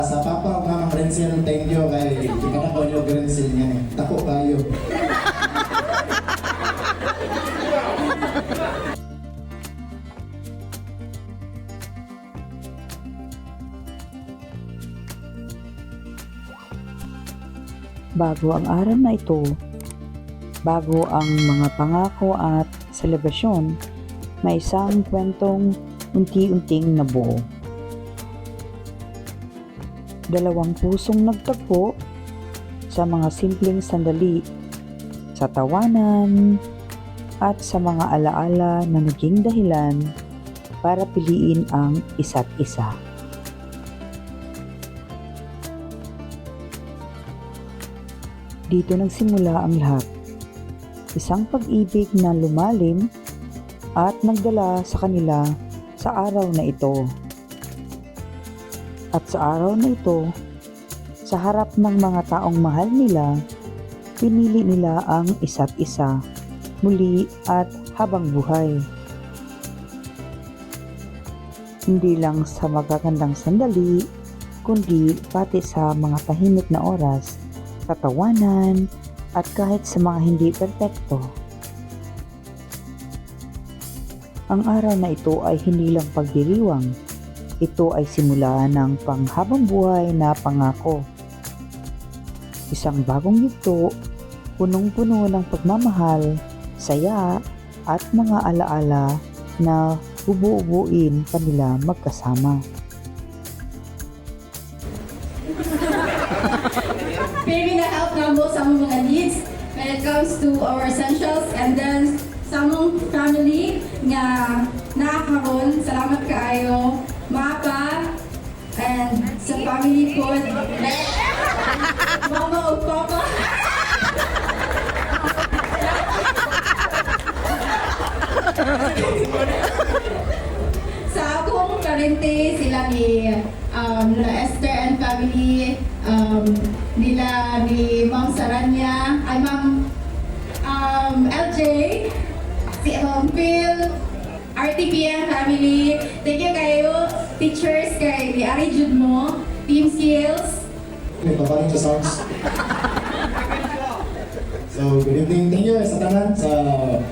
Sa papa o mamang Renzel, thank you kay ikaw ko yung Renzel niya. Tako kayo. Bago ang araw na ito, bago ang mga pangako at selebrasyon, may isang kwentong unti-unting nabuo. Dalawang pusong nagtagpo sa mga simpleng sandali, sa tawanan, at sa mga alaala na naging dahilan para piliin ang isa't isa. Dito nagsimula ang lahat. Isang pag-ibig na lumalim at nagdala sa kanila sa araw na ito. At sa araw na ito, sa harap ng mga taong mahal nila, pinili nila ang isa't isa, muli at habang buhay. Hindi lang sa magagandang sandali, kundi pati sa mga tahimik na oras, sa tawanan, at kahit sa mga hindi perpekto. Ang araw na ito ay hindi lang pagdiriwang. Ito ay simula ng panghabang buhay na pangako. Isang bagong yugto, punong-puno ng pagmamahal, saya, at mga alaala na bubuuin pa nila magkasama. Maybe na-help na mo sa mga needs when it comes to our essentials, and then sa mong family nga nakakaroon, salamat kaayo, mapa, and sa family ko, mama o papa. Sa akong parente, sila ni Lola Esther and family, nila ni Ma'am Saranya, ay Ma'am LJ, si Phil, RTPN family. Thank you kayo, teachers, kay ni Ari Judmo, Team Skills. May papaling sa sounds. So, good evening. Thank you sa tanan sa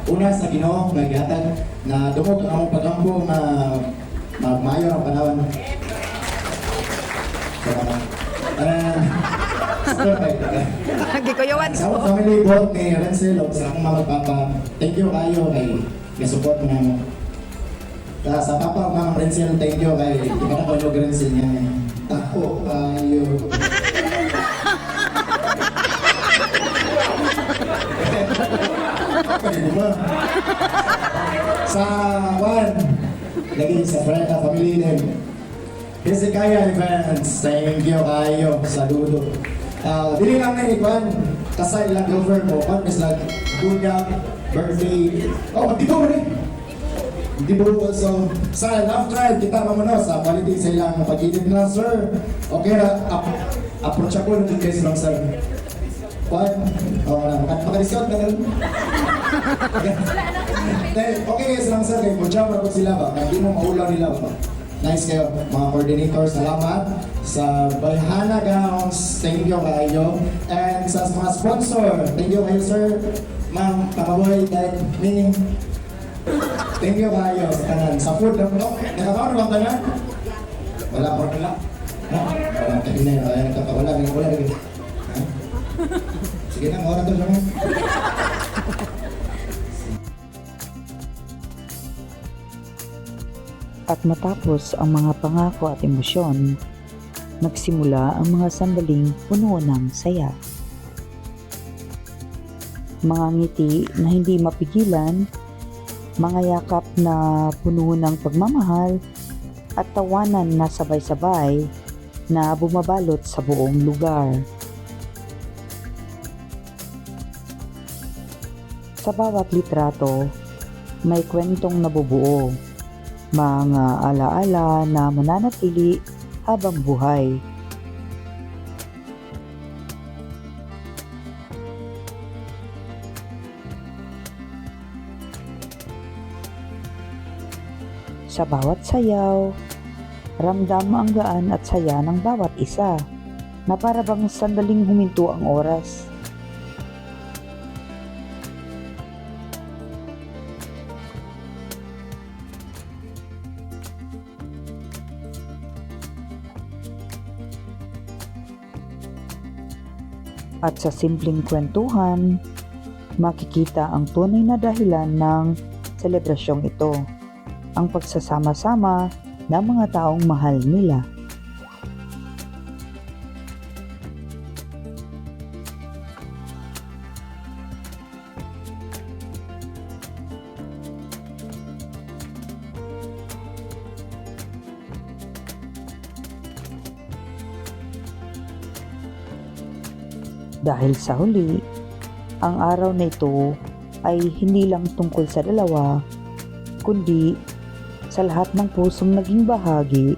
una sa Ginoo nga gihatag na dumog ang among pagampo nga magmayo ang panahon. Salamat. Gikuyawan Sa akong family both ni Renzel o sa akong mga papa, thank you kayo kay support mo nga mo. Sa papa o mamang Renzel, thank you kay ikaw ko yung Renzel niya. Tako kayo. Sa one, lagi sa family din. Hezekiah Evans, thank you kayo, saludo. Dili lang na ikwan, kasay lang over mo, pan is like bunyag, birthday. Oh, di ba rin? Di ba also, sa love tribe, kita mo no, sa quality sa ilang pag-ibig nila, sir. Okay na, approachable din kayo silang, sir. What? Oh, makadiscount na rin. Okay guys lang sir, kaya kung ko sila ba, hindi mo maulaw nila ba. Nice kayo, mga coordinator, salamat. Sa Bayhana Gowns, thank you kayo. And sa mga sponsor, thank you kayo sir. Ma'am, Kamaboy, Dad, Ming. Thank you kayo sa kanan. Sa food, nakakaon na bang tanan? Wala po wala. Wala, tabi na yun. Wala, wala. Sige na, maura to lang. At matapos ang mga pangako at emosyon, nagsimula ang mga sandaling puno ng saya. Mga ngiti na hindi mapigilan, mga yakap na puno ng pagmamahal, at tawanan na sabay-sabay na bumabalot sa buong lugar. Sa bawat litrato, may kwentong nabubuo, mga alaala na mananatili habang buhay. Sa bawat sayaw, Ramdam ang gaan at saya ng bawat isa na para bang sandaling huminto ang oras. At sa simpleng kwentuhan, makikita ang tunay na dahilan ng selebrasyong ito, ang pagsasama-sama ng mga taong mahal nila. Dahil sa huli, ang araw na ito ay hindi lang tungkol sa dalawa, kundi sa lahat ng pusong naging bahagi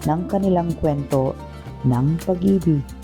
ng kanilang kwento ng pag-ibig.